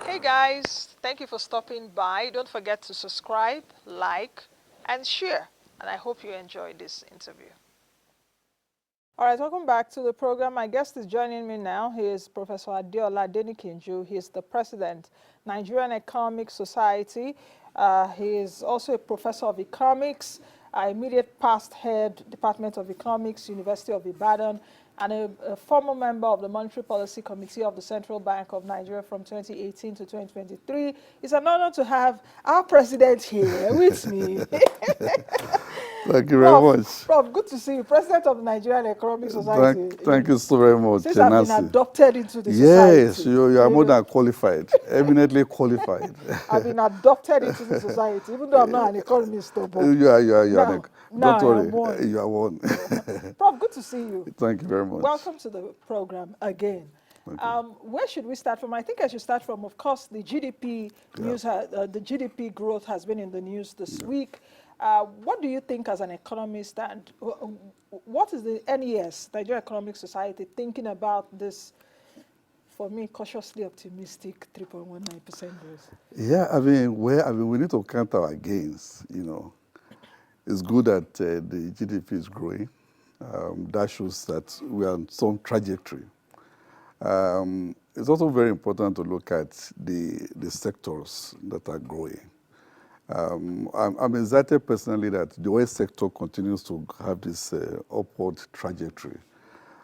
Hey guys, thank you for stopping by. Don't forget to subscribe, like, and share. And I hope you enjoyed this interview. All right, welcome back to the program. My guest is joining me now. He is Professor Adenikinju. He is the president, Nigerian Economic Society. He is also a professor of economics, immediate past head, Department of Economics, University of Ibadan, and a former member of the Monetary Policy Committee of the Central Bank of Nigeria from 2018 to 2023. It's an honor to have our president here with me. Thank you very much. Prof, good to see you. President of the Nigerian Economic Society. Thank you so very much, Since I've been Nancy. adopted into the Yes, society. you are more than qualified, eminently qualified. I've been adopted into the society, even though I'm not an economist. But you are. now Don't I am worry, one. you are one. Prof, good to see you. Thank you very much. Welcome to the program again. Where should we start from? I think I should start from, of course, the GDP news. The GDP growth has been in the news this week. What do you think as an economist, and what is the NES, Nigerian Economic Society, thinking about this, for me, cautiously optimistic 3.19% growth? Yeah, we need to count our gains, It's good that the GDP is growing. That shows that we are on some trajectory. It's also very important to look at the sectors that are growing. I'm excited personally that the oil sector continues to have this upward trajectory.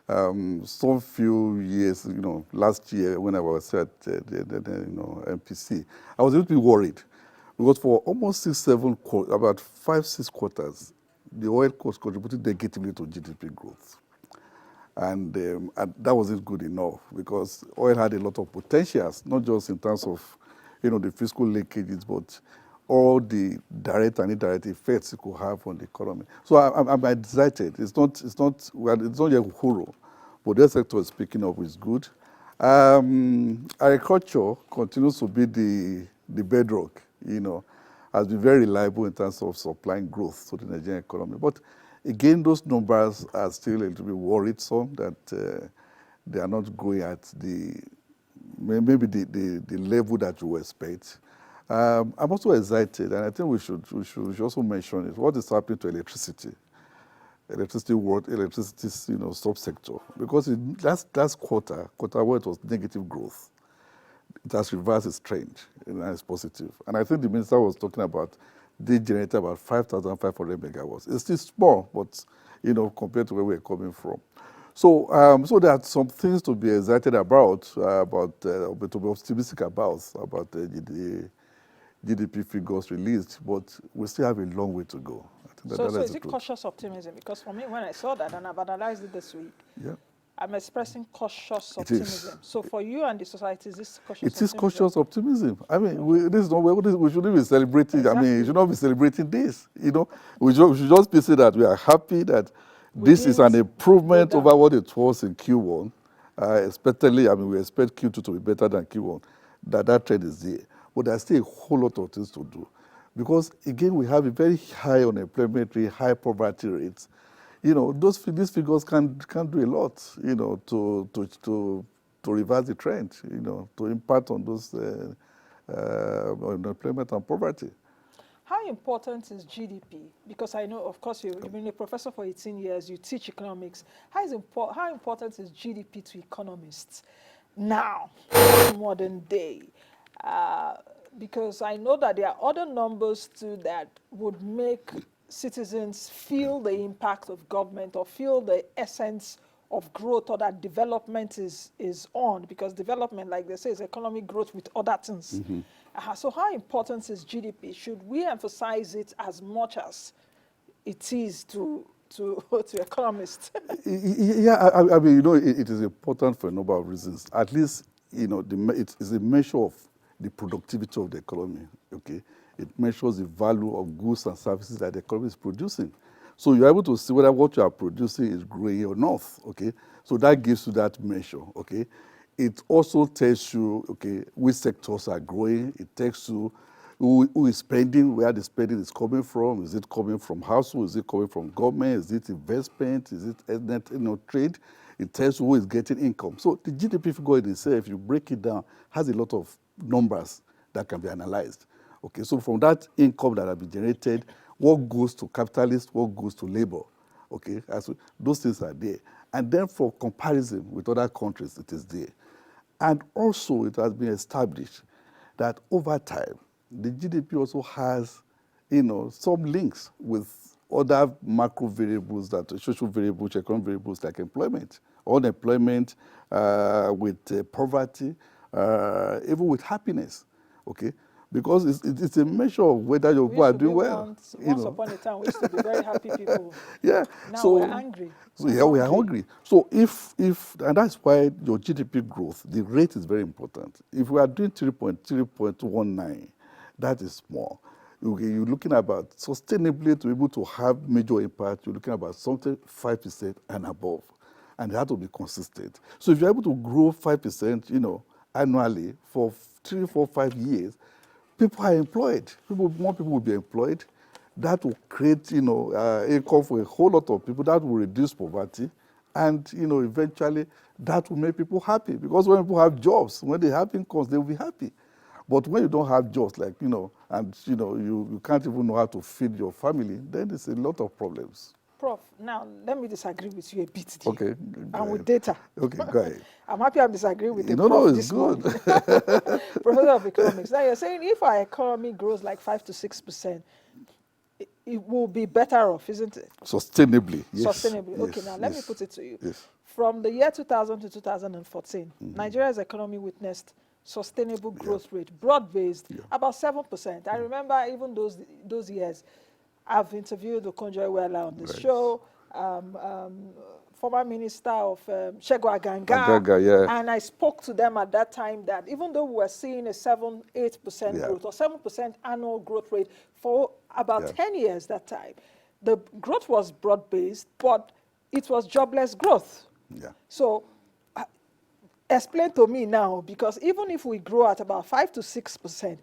Some few years, last year when I was at MPC, I was a little bit worried because for almost about 5-6 quarters, the oil was contributing negatively to GDP growth. And that wasn't good enough because oil had a lot of potentials, not just in terms of, the fiscal linkages, but all the direct and indirect effects it could have on the economy. So I'm excited. It's not yet hurrah, but the sector is picking up, is good. Agriculture continues to be the bedrock, has been very reliable in terms of supplying growth to the Nigerian economy. But again, those numbers are still a little bit worrisome that they are not growing at maybe the level that you expect. I'm also excited, and I think we should also mention it. What is happening to electricity subsector? Because last quarter where it was negative growth, it has reversed its trend, and it's positive. And I think the minister was talking about they generate about 5,500 megawatts. It's still small, but compared to where we're coming from. So there are some things to be excited about to be optimistic about the GDP figures released, but we still have a long way to go. So is it cautious optimism? Because for me, when I saw that and I've analyzed it this week, I'm expressing cautious optimism. So for you and the society, is this cautious optimism? It is cautious optimism. I mean, we shouldn't be celebrating. Exactly. I mean, you should not be celebrating this. We should just be saying that we are happy that this is an improvement over what it was in Q1. Especially, we expect Q2 to be better than Q1. That trend is there. But there's still a whole lot of things to do. Because, again, we have a very high unemployment rate, high poverty rates. These figures can do a lot, to reverse the trend, to impact on those unemployment and poverty. How important is GDP? Because I know, of course, you've been a professor for 18 years, you teach economics. How important is GDP to economists now, in modern day? Because I know that there are other numbers too that would make citizens feel the impact of government or feel the essence of growth, or that development is on, because development, like they say, is economic growth with other things. So how important is GDP? Should we emphasize it as much as it is to economists? Yeah, it is important for a number of reasons. At least, it is a measure of the productivity of the economy, okay? It measures the value of goods and services that the economy is producing. So you're able to see whether what you are producing is growing or not, okay? So that gives you that measure, okay? It also tells you, okay, which sectors are growing. It tells you who is spending, where the spending is coming from. Is it coming from households? Is it coming from government? Is it investment? Is it net, trade? It tells you who is getting income. So the GDP figure in itself, if you break it down, has a lot of numbers that can be analyzed. Okay, so from that income that has been generated, what goes to capitalists, what goes to labor? Okay, those things are there. And then for comparison with other countries, it is there. And also it has been established that over time, the GDP also has, some links with other macro variables, that social variables, economic variables like employment, unemployment, with poverty, even with happiness. Okay, because it's a measure of whether your people are doing well. Once upon a time, we used to be very happy people. Yeah. Now we're angry. We are hungry. So if and that's why your GDP growth, the rate is very important. If we are doing 3.19, that is small. Okay, you're looking about sustainably to be able to have major impact, you're looking about something 5% and above. And it has to be consistent. So if you're able to grow 5%, annually for 3, 4, 5 years, people are employed. More people will be employed. That will create, income for a whole lot of people. That will reduce poverty. And, eventually that will make people happy. Because when people have jobs, when they have incomes, they will be happy. But when you don't have jobs, like, and, you can't even know how to feed your family, then there's a lot of problems. Prof, now let me disagree with you a bit there. Okay. And with data. Okay, go ahead. I'm happy I'm disagreeing with the Prof no, it's this good. Professor of Economics. Now you're saying if our economy grows like 5 to 6%, it will be better off, isn't it? Sustainably, yes. Sustainably. Okay, yes, now let me put it to you. Yes. From the year 2000 to 2014, Nigeria's economy witnessed sustainable growth rate, broad-based, about 7%. I remember even those years, I've interviewed Okonjo Iweala on this show, former minister of Segun Aganga, and I spoke to them at that time that even though we were seeing a 7-8% growth or 7% annual growth rate for about 10 years that time, the growth was broad-based, but it was jobless growth. Yeah. So explain to me now, because even if we grow at about 5 to 6%,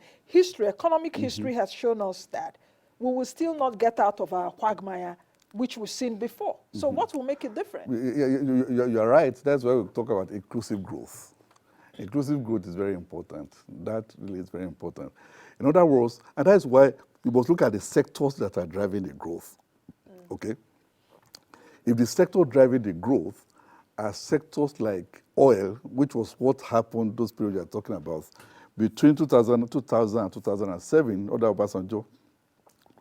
economic history has shown us that we will still not get out of our quagmire, which we've seen before. So what will make it different? You're right. That's why we talk about inclusive growth. Inclusive growth is very important. That really is very important. In other words, and that's why you must look at the sectors that are driving the growth. Okay? If the sector driving the growth are sectors like oil, which was what happened those periods you're talking about, between 2000 and 2007, under Obasanjo,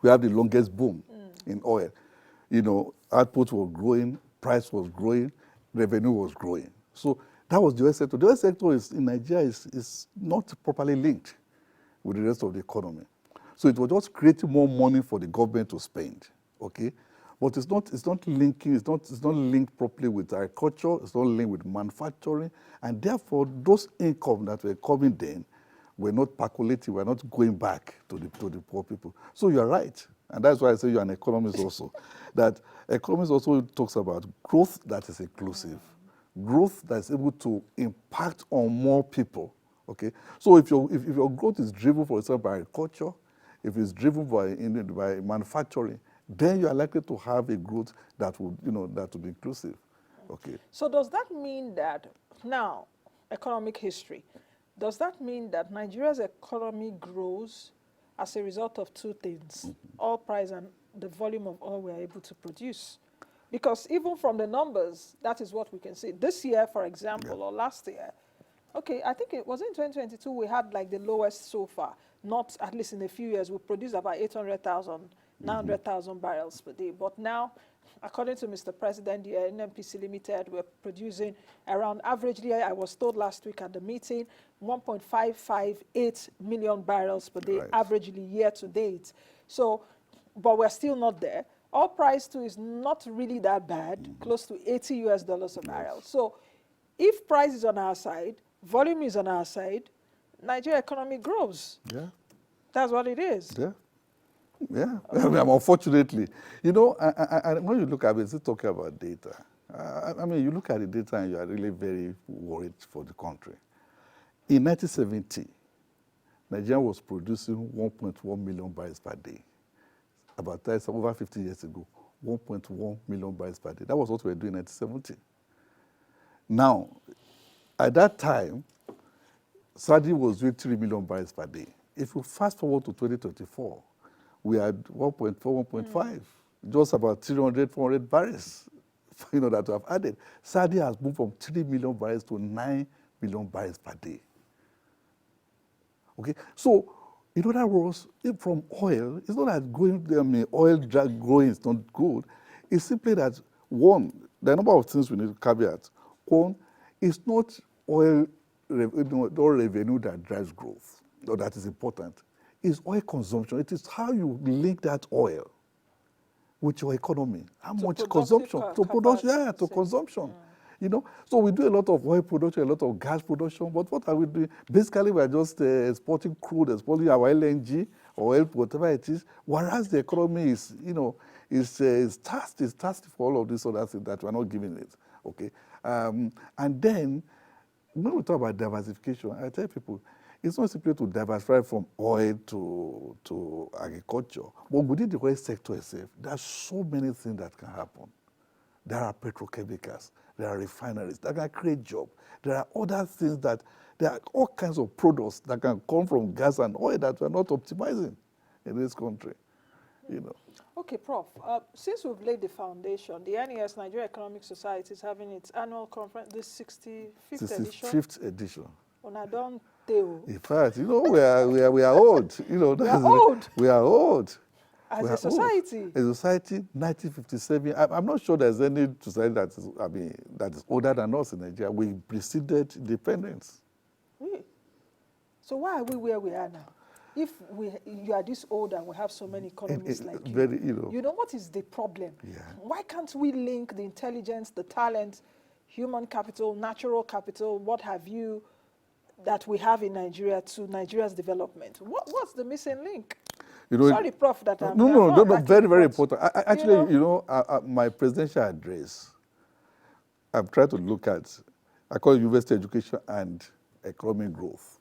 we have the longest boom in oil. Output was growing, price was growing, revenue was growing. So that was the oil sector. The oil sector in Nigeria is not properly linked with the rest of the economy. So it was just creating more money for the government to spend. Okay? But it's not linking, it's not linked properly with agriculture, it's not linked with manufacturing, and therefore those income that were coming then were not percolating, were not going back to the poor people. So you're right, and that's why I say you're an economist also. That economist also talks about growth that is inclusive, growth that is able to impact on more people. Okay, so if your growth is driven, for example, by agriculture, if it's driven by manufacturing, then you are likely to have a growth that will be inclusive. Okay. So does that mean that now, economic history, does that mean that Nigeria's economy grows as a result of two things, oil price and the volume of oil we are able to produce? Because even from the numbers, that is what we can see. This year, for example, or last year, okay, I think it was in 2022 we had like the lowest so far, not at least in a few years. We produced about 800,000, 900,000 barrels per day. But now, according to Mr. President, the NNPC Limited, we're producing around, averagely, I was told last week at the meeting, 1.558 million barrels per day, averagely year to date. So, but we're still not there. Oil price too is not really that bad, close to $80 a barrel. So if price is on our side, volume is on our side, Nigeria economy grows. Yeah. That's what it is. Yeah. Yeah. I mean, unfortunately, when you look at it, still talking about data. You look at the data and you are really very worried for the country. In 1970, Nigeria was producing 1.1 million barrels per day. About that, over 50 years ago, 1.1 million barrels per day. That was what we were doing in 1970. Now, at that time, Saudi was doing 3 million barrels per day. If you fast forward to 2024, we had 1.4, 1.5, just about 300, 400 barrels, that we have added. Saudi has moved from 3 million barrels to 9 million barrels per day. Okay, so in other words, if from oil, it's not that oil growing is not good. It's simply that, one, the number of things we need to caveat. One, it's not oil revenue that drives growth, or that is important. It's oil consumption. It is how you link that oil with your economy. How much consumption? To production, to consumption. So we do a lot of oil production, a lot of gas production, but what are we doing? Basically, we are just exporting crude, exporting our LNG or oil, whatever it is, whereas the economy is, is thirsty for all of these other things that we're not giving it, okay? And then, when we talk about diversification, I tell people, it's not simply to diversify from oil to agriculture, but within the oil sector itself, there are so many things that can happen. There are petrochemicals, there are refineries that can create jobs. There are other things there are all kinds of products that can come from gas and oil that we're not optimizing in this country, Okay, Prof. Since we've laid the foundation, the NES, Nigerian Economic Society, is having its annual conference, this 65th edition. 65th edition. In fact, we are old. We are old. We are old. As a society. Old. A society, 1957. I'm not sure there's any society that is older than us in Nigeria. We preceded independence. Really? So why are we where we are now? If you are this old and we have so many economists like you, what is the problem? Yeah. Why can't we link the intelligence, the talent, human capital, natural capital, what have you, that we have in Nigeria to Nigeria's development? What's the missing link? Sorry, Prof, that I'm No, very, very important. Actually, my presidential address, I've tried to look at, I call it university education and economic growth.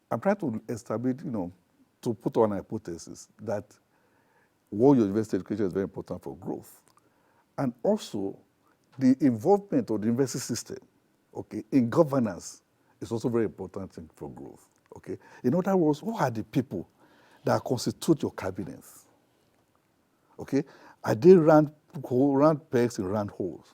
I'm trying to establish, to put on a hypothesis that your university education is very important for growth. And also, the involvement of the university system, okay, in governance is also very important for growth, okay? In other words, who are the people that constitute your cabinet? Okay? Are they round pegs in round holes?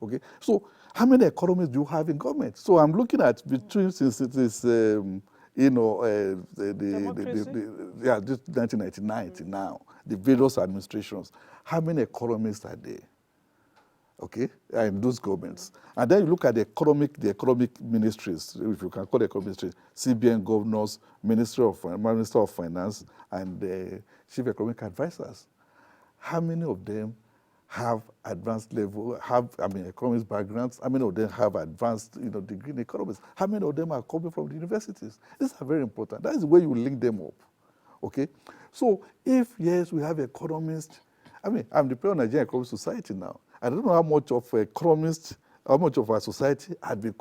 Okay? So, how many economists do you have in government? So, I'm looking at between, since it is, this 1999 to now, the various administrations, how many economists are there? Okay, in those governments. And then you look at the economic ministries, if you can call it economic ministries, CBN governors, Minister of Finance, and chief economic advisors. How many of them have advanced level, economics backgrounds? How many of them have advanced, degree in economics? How many of them are coming from the universities? These are very important. That is the way you link them up. Okay? So if, yes, we have economists, I'm the president of Nigerian Economic Society now. I don't know how much of economists, how much of our society had been,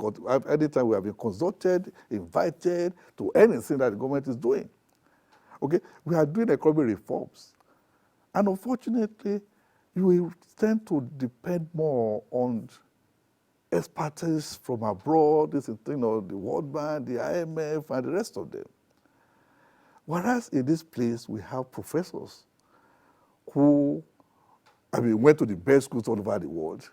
anytime we have been consulted, invited to anything that the government is doing. Okay? We are doing economic reforms. And unfortunately, you will tend to depend more on expertise from abroad, the World Bank, the IMF, and the rest of them. Whereas in this place, we have professors who, went to the best schools all over the world,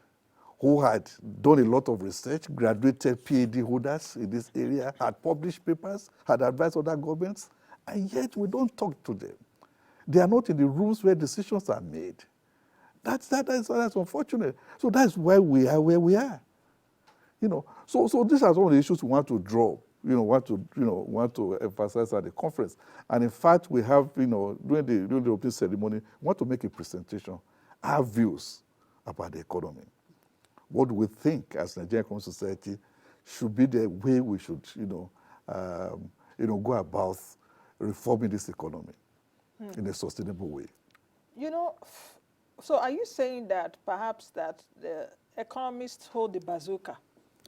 who had done a lot of research, graduated PhD holders in this area, had published papers, had advised other governments, and yet we don't talk to them. They are not in the rooms where decisions are made. That's unfortunate. So that's why we are where we are. So these are some of the issues we want to draw, want to emphasize at the conference. And in fact, we have, during the opening ceremony, we want to make a presentation, our views about the economy. What do we think as Nigerian Economic Society should be the way we should, go about reforming this economy in a sustainable way. So are you saying that perhaps that the economists hold the bazooka,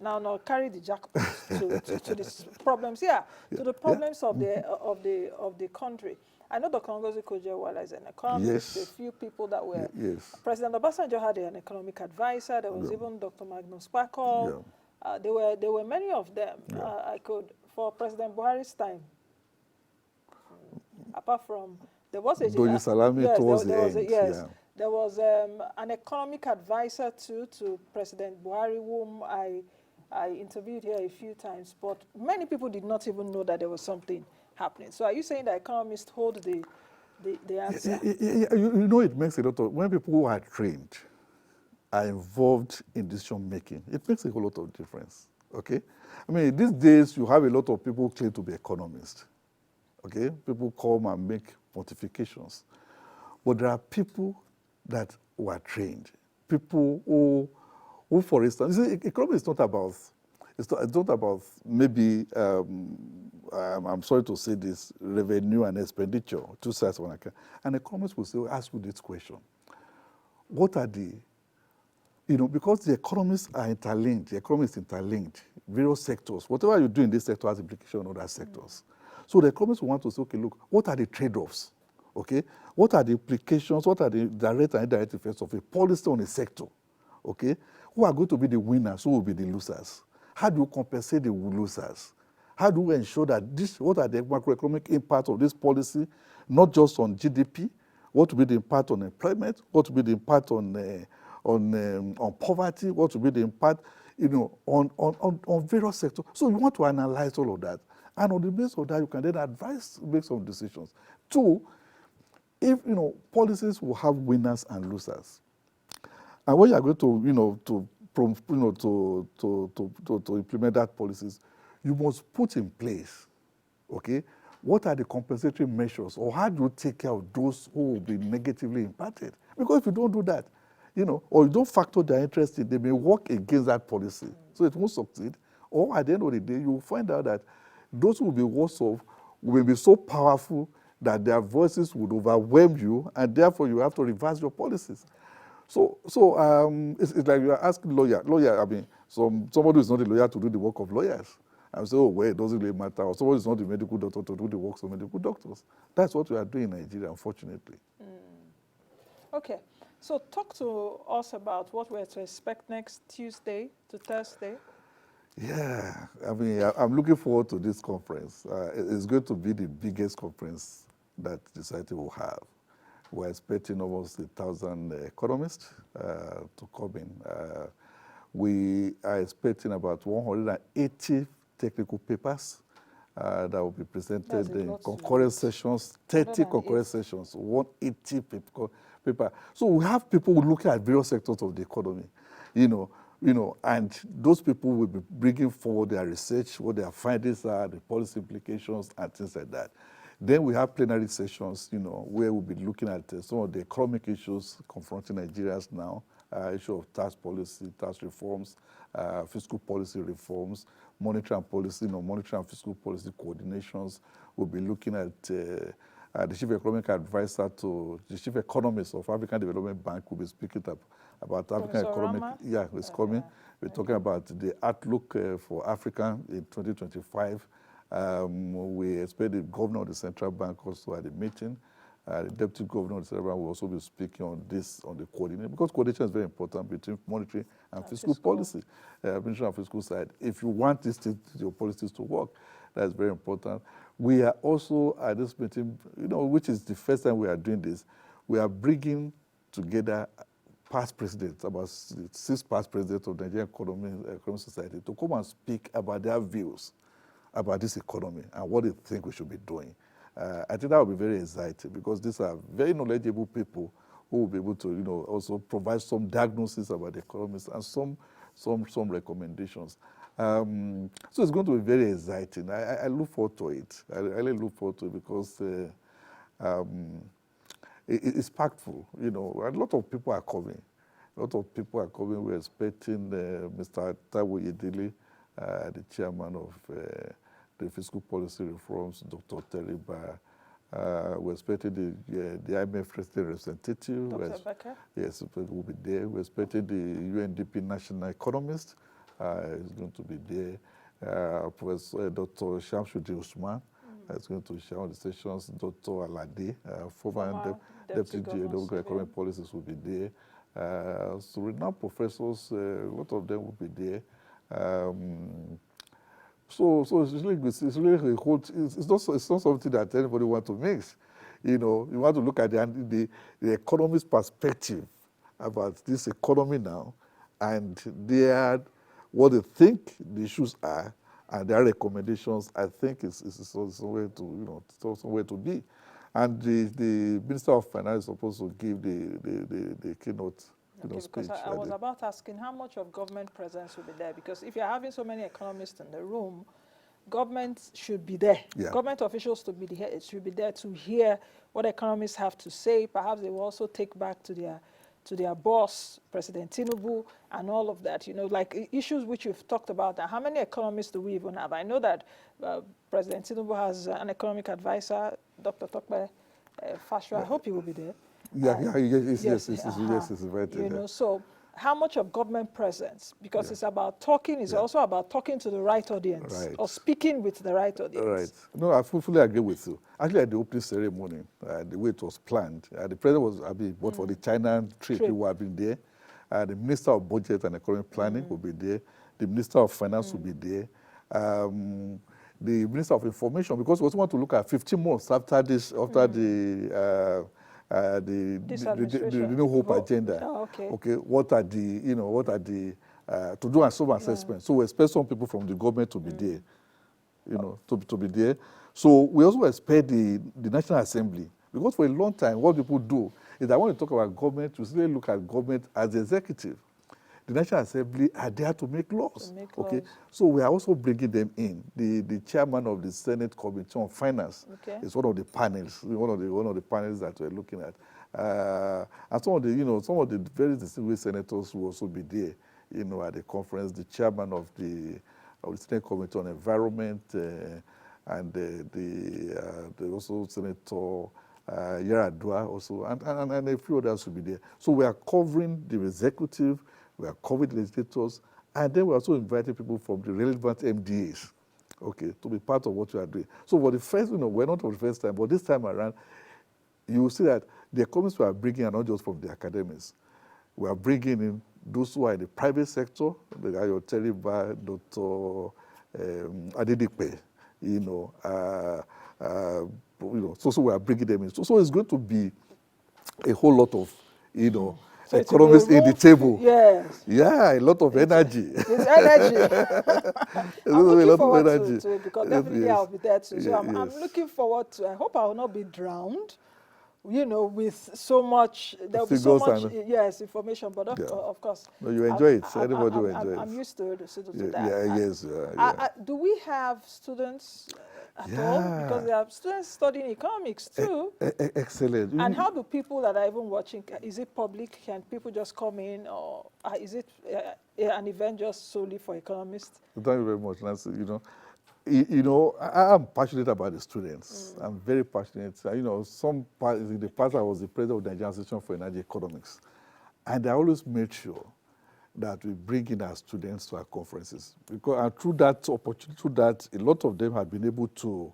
now carry the jackpot to these problems, to the problems of the country? I know Dr. Ngozi Kojewala is an economist. A few people that were President Obasanjo had an economic advisor. There was even Dr. Magnus Sparkle. There were many of them. Yeah. I could, for President Buhari's time, apart from, there was a, Doji Salami yes, towards there the was a, end. yes, Yeah. there was an economic advisor to President Buhari, whom I interviewed here a few times, but many people did not even know that there was something happening. So are you saying that economists hold the answer? You know, it makes a lot of, when people who are trained are involved in decision making, it makes a whole lot of difference. Okay? I mean, these days you have a lot of people who claim to be economists. Okay? People come and make pontifications. But there are people that were trained. People who for instance, you see, economy is not about, it's not about maybe, I'm sorry to say this, revenue and expenditure, two sides of an account. An economist will say, ask you this question. What are the, you know, because the economists are interlinked, the economy is interlinked, various sectors. Whatever you do in this sector has implication on other sectors. So the economists want to say, okay, look, what are the trade-offs? Okay? What are the implications, what are the direct and indirect effects of a policy on a sector? Okay? Who are going to be the winners, who will be the losers? How do you compensate the losers? How do we ensure that this, what are the macroeconomic impact of this policy, not just on GDP, what will be the impact on employment, what will be the impact on poverty, what will be the impact, you know, on various sectors. So you want to analyze all of that. And on the basis of that, you can then advise, make some decisions. Two, if, you know, policies will have winners and losers. And when you are going to, you know, to implement that policies, you must put in place, okay, what are the compensatory measures, or how do you take care of those who will be negatively impacted? Because if you don't do that, you know, or you don't factor their interest in, they may work against that policy, so it won't succeed. Or at the end of the day, you will find out that those who will be worse off will be so powerful that their voices would overwhelm you, and therefore you have to reverse your policies. So it's like you are asking lawyer. I mean, somebody who is not a lawyer to do the work of lawyers. And say, oh, well, it doesn't really matter. Or somebody is not a medical doctor to do the works of medical doctors. That's what we are doing in Nigeria, unfortunately. Okay, so talk to us about what we're to expect next Tuesday to Thursday. Yeah, I mean, I'm looking forward to this conference. It's going to be the biggest conference that the society will have. We're expecting almost 1,000 economists to come in. We are expecting about 180 technical papers that will be presented in concurrent sessions, 30 concurrent sessions, 180 paper. So we have people looking at various sectors of the economy, you know, and those people will be bringing forward their research, what their findings are, the policy implications, and things like that. Then we have plenary sessions, you know, where we'll be looking at some of the economic issues confronting Nigerians now, issue of tax policy, tax reforms, fiscal policy reforms, monetary and policy, you know, monetary and fiscal policy coordinations. We'll be looking at the chief economic advisor to the chief economist of African Development Bank will be speaking about African economic. Yeah, it's coming. We're talking about the outlook for Africa in 2025. We expect the governor of the central bank also at the meeting. The deputy governor of the central bank will also be speaking on this, on the coordination, because coordination is very important between monetary and fiscal policy, monetary and fiscal side. If you want your policies to work, that's very important. We are also at this meeting, you know, which is the first time we are doing this, we are bringing together past presidents, about 6 past presidents of the Nigerian Economic Society to come and speak about their views about this economy and what they think we should be doing. I think that will be very exciting because these are very knowledgeable people who will be able to, you know, also provide some diagnosis about the economy and some recommendations. So it's going to be very exciting. I look forward to it. I really look forward to it because it's impactful. You know, a lot of people are coming. A lot of people are coming. We're expecting Mr. Taiwo Yedele, the chairman of the fiscal policy reforms, Dr. Teriba. We're expecting the IMF president representative. Dr. Becker? Yes, will be there. We're expecting the UNDP national economist. Is going to be there. Professor Dr. Shamsudi Usman is going to share on the sessions. Dr. Alade, former deputy governor economic policies will be there. So renowned professors, a lot of them will be there. So it's really good. It's really a whole. It's not something that anybody wants to mix. You know, you want to look at the economist perspective about this economy now, and what they think the issues are, and their recommendations. I think is somewhere to it's somewhere to be, and the Minister of Finance is supposed to give the keynote. Okay, because I was about asking how much of government presence will be there, because if you're having so many economists in the room, government should be there. Yeah. Government officials should be there to hear what economists have to say. Perhaps they will also take back to their boss, President Tinubu, and all of that. You know, like issues which you've talked about. How many economists do we even have? I know that President Tinubu has an economic advisor, Dr. Tokpe Fashua. I hope he will be there. Yes, invited. You know, so how much of government presence? Because it's about talking, it's also about talking to the right audience, or speaking with the right audience. Right. No, I fully agree with you. Actually, at the opening ceremony, the way it was planned, the president but for the China trip, he would have been there. The Minister of Budget and Economic Planning will be there. The Minister of Finance will be there. The Minister of Information, because we also want to look at 15 months after this, the New Hope agenda. Oh, okay, what are the to do some assessment. So we expect some people from the government to be there, to be there. So we also expect the National Assembly, because for a long time what people do is that when you talk about government, you still look at government as the executive. The National Assembly are there to make laws. So we are also bringing them in. The chairman of the Senate Committee on Finance is one of the panels, one of the panels that we're looking at. And some of the very distinguished senators will also be there, at the conference. The chairman of the Senate Committee on Environment, and the also Senator Yaradua also, and a few others will be there. So we are covering the executive. We are covering legislators, and then we're also inviting people from the relevant MDAs, to be part of what we are doing. So for the first, we're not for the first time, but this time around, you will see that the economists we are bringing are not just from the academics. We are bringing in those who are in the private sector, like your Teriba, Dr. Adenikinju, so we are bringing them in. So it's going to be a whole lot of, so economists in the table. Yes. Yeah, a lot of energy. It's energy. I'm looking forward to it, because definitely I'll be there too. So I'm looking forward to it. I hope I will not be drowned, with so much, there'll be so much, information, but of course. No, you enjoy it. Anybody will enjoy it. I'm used to that. Yes. Do we have students at all? Because there are students studying economics too. Excellent. And how do people that are even watching, is it public? Can people just come in, or is it an event just solely for economists? Thank you very much, Nancy. I'm passionate about the students. I'm very passionate. In the past, I was the president of the Nigerian Association for Energy Economics. And I always made sure that we bring in our students to our conferences. And through that opportunity, a lot of them have been able to,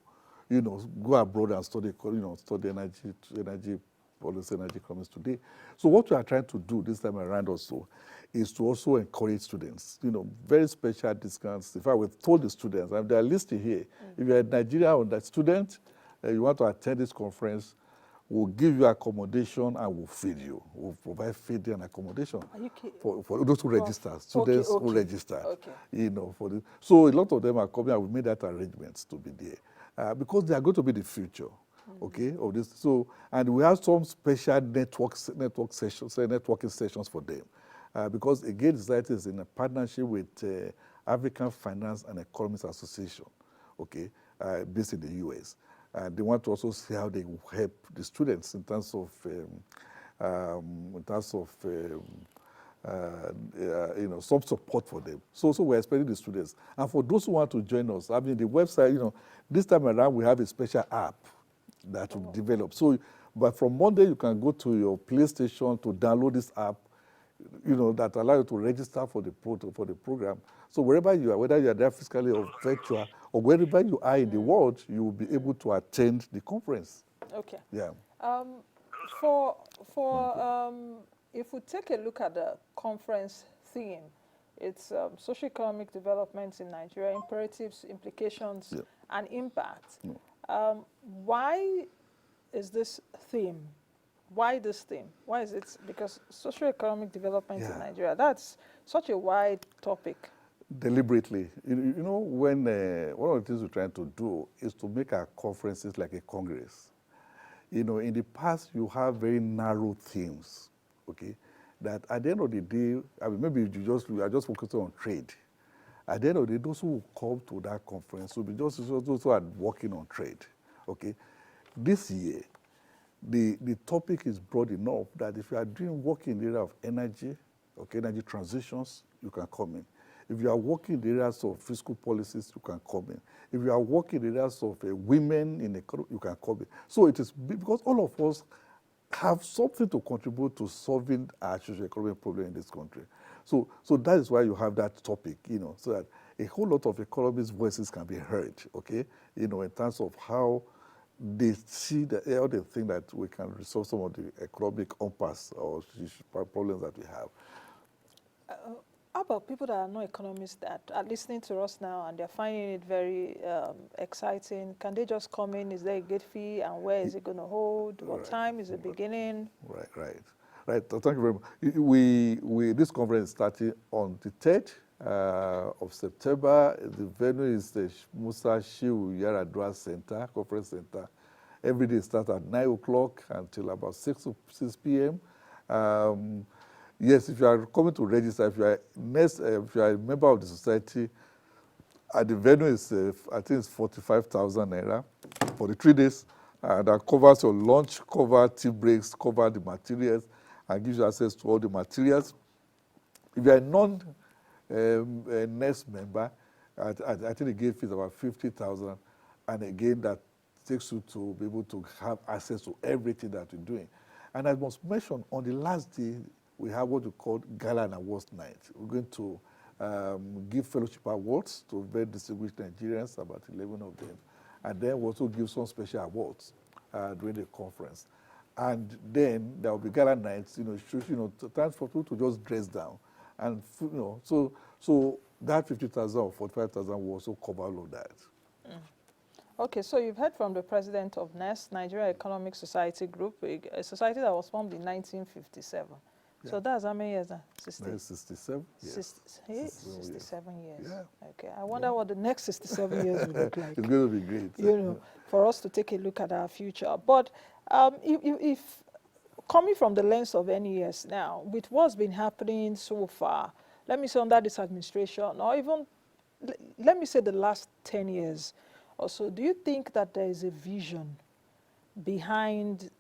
go abroad and study energy policy, energy economics today. So what we are trying to do this time around also is to also encourage students, very special discounts. In fact, we've told the students, and they are listed here, if you're a Nigerian student, you want to attend this conference, we'll give you accommodation and we'll feed you. We'll provide feeding and accommodation for those who register, students who register. So a lot of them are coming, and we made that arrangements to be there because they are going to be the future. Of this. So, and we have some special networking sessions for them, because again, the society is in a partnership with African Finance and Economic Association, based in the US. They want to also see how they will help the students in terms of some support for them. So we're expecting the students. And for those who want to join us, the website, this time around we have a special app that we develop. So, but from Monday you can go to your PlayStation to download this app, that allows you to register for the program. So wherever you are, whether you are there physically or virtual, or wherever you are in the world, you will be able to attend the conference. Okay. Yeah. If we take a look at the conference theme, It's socio-economic developments in Nigeria, imperatives, implications, Yeah. and impact. No. Why is this theme? Why this theme? Why is it? Because socio-economic development in Yeah. Nigeria, that's such a wide topic. Deliberately. You know, when one of the things we're trying to do is to make our conferences like a congress. You know, in the past, you have very narrow themes, okay? That at the end of the day, I mean, maybe you are just focusing on trade. At the end of the day, those who come to that conference will be just those who are working on trade, okay? This year, the topic is broad enough that if you are doing work in the area of energy, okay, energy transitions, you can come in. If you are working in the areas of fiscal policies, you can come in. If you are working in the areas of women in the economy, you can come in. So it is because all of us have something to contribute to solving our socio-economic problem in this country. So that is why you have that topic, you know, so that a whole lot of economists' voices can be heard, okay, you know, in terms of how they see all the things that we can resolve some of the economic impasse or problems that we have. How about people that are not economists that are listening to us now and they're finding it very exciting? Can they just come in? Is there a gate fee? And where is it going to hold? What time is it beginning? Right. Thank you very much. This conference is starting on the 3rd of September. The venue is the Musa Shehu Yaradua Center, Conference Center. Every day starts at 9 o'clock until about 6 p.m. Yes, if you are coming to register, if you are a member of the society, the venue is, I think it's 45,000 naira for the 3 days. That covers your lunch, cover tea breaks, cover the materials, and gives you access to all the materials. If you are a non-NEST member, I think the gate fee is about 50,000, and again, that takes you to be able to have access to everything that we're doing. And I must mention, on the last day, we have what we call Gala and Awards Night. We're going to give fellowship awards to very distinguished Nigerians, about 11 of them. And then we also give some special awards during the conference. And then there will be gala nights, times for people to just dress down. And, so that 50,000 or 45,000 will also cover all of that. Okay, so you've heard from the president of NEST, Nigerian Economic Society Group, a society that was formed in 1957. Yeah. So that's how many years now? 67 years. 67 years. Yeah. Okay, I wonder what the next 67 years will look like. It's going to be great. For us to take a look at our future. But if coming from the lens of NES now, with what's been happening so far, let me say under this administration, or even, let me say the last 10 years or so, do you think that there is a vision behind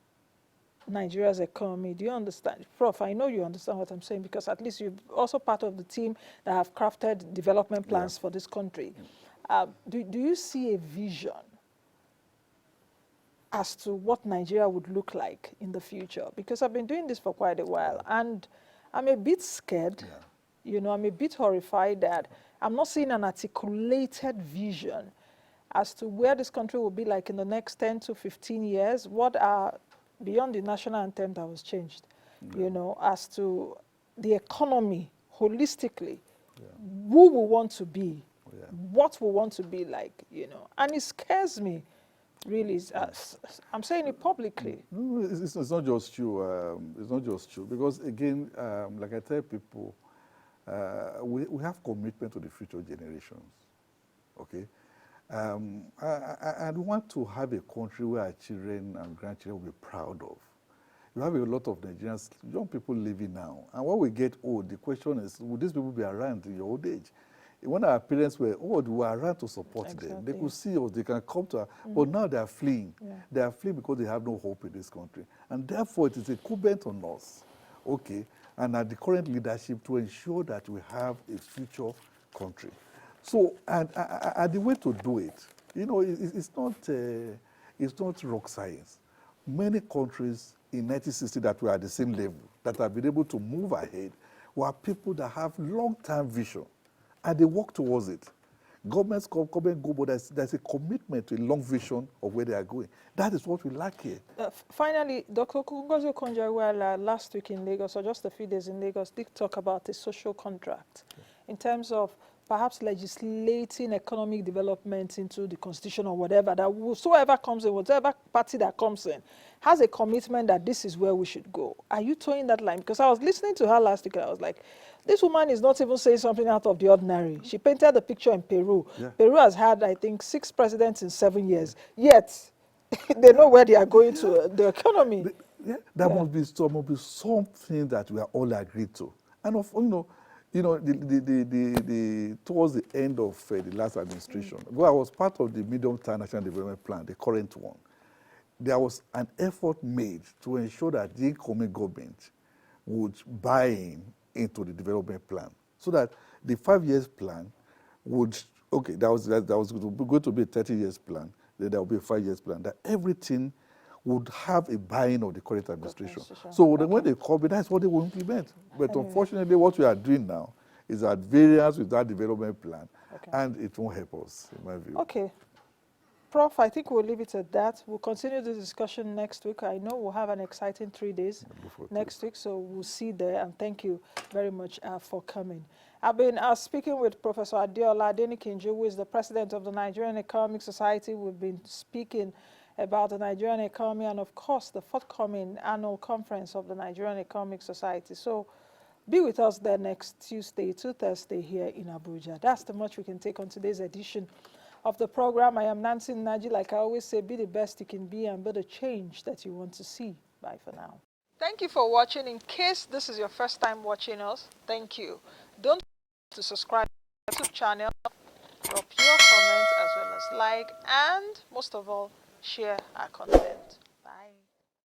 Nigeria's economy? Do you understand? Prof, I know you understand what I'm saying, because at least you're also part of the team that have crafted development plans for this country. Do you see a vision as to what Nigeria would look like in the future? Because I've been doing this for quite a while, and I'm a bit scared, I'm a bit horrified that I'm not seeing an articulated vision as to where this country will be like in the next 10 to 15 years. What are, beyond the national anthem that was changed, as to the economy holistically, who we want to be, what we want to be like, and it scares me, really. I'm saying it publicly. No, it's not just you. It's not just you, because again, like I tell people, we have commitment to the future generations, okay? I want to have a country where our children and grandchildren will be proud of. You have a lot of Nigerians, young people living now. And when we get old, the question is, will these people be around in your old age? When our parents were old, we were around to support them. They could see us, they can come to us. But now they are fleeing. They are fleeing because they have no hope in this country. And therefore, it is incumbent on us, okay, and at the current leadership to ensure that we have a future country. So, and the way to do it, it's not rock science. Many countries in 1960 that were at the same level, that have been able to move ahead, were people that have long-term vision, and they work towards it. Governments come and go, but there's a commitment to a long vision of where they are going. That is what we lack here. Finally, Dr. Ngozi Okonjo-Iweala last week in Lagos, or just a few days in Lagos, did talk about a social contract. in terms of perhaps legislating economic development into the constitution or whatever, that whosoever comes in, whatever party that comes in, has a commitment that this is where we should go. Are you towing that line? Because I was listening to her last week and I was like, this woman is not even saying something out of the ordinary. She painted the picture in Peru. Yeah. Peru has had, I think, 6 presidents in 7 years. Yet, they know where they are going to, the economy. There must be something that we are all agreed to. And towards the end of the last administration, I was part of the medium-term national development plan, the current one. There was an effort made to ensure that the incoming government would buy into the development plan, so that the 5 years plan would, that was going to be a 30 years plan, then there will be a 5 years plan, that everything would have a buy-in of the current administration. So when they come, that's what they will implement. But unfortunately, what we are doing now is at variance with that development plan, and it won't help us, in my view. Okay. Prof, I think we'll leave it at that. We'll continue the discussion next week. I know we'll have an exciting 3 days next week, so we'll see there. And thank you very much for coming. I've been speaking with Professor Adeola Adenikinju, who is the president of the Nigerian Economic Society. We've been speaking about the Nigerian economy and, of course, the forthcoming annual conference of the Nigerian Economic Society. So be with us there next Tuesday to Thursday here in Abuja. That's the much we can take on today's edition of the program. I am Nancy Naji. Like I always say, be the best you can be and be the change that you want to see. Bye for now. Thank you for watching. In case this is your first time watching us, thank you. Don't forget to subscribe to the YouTube channel, drop your comments as well as like, and most of all, share our content.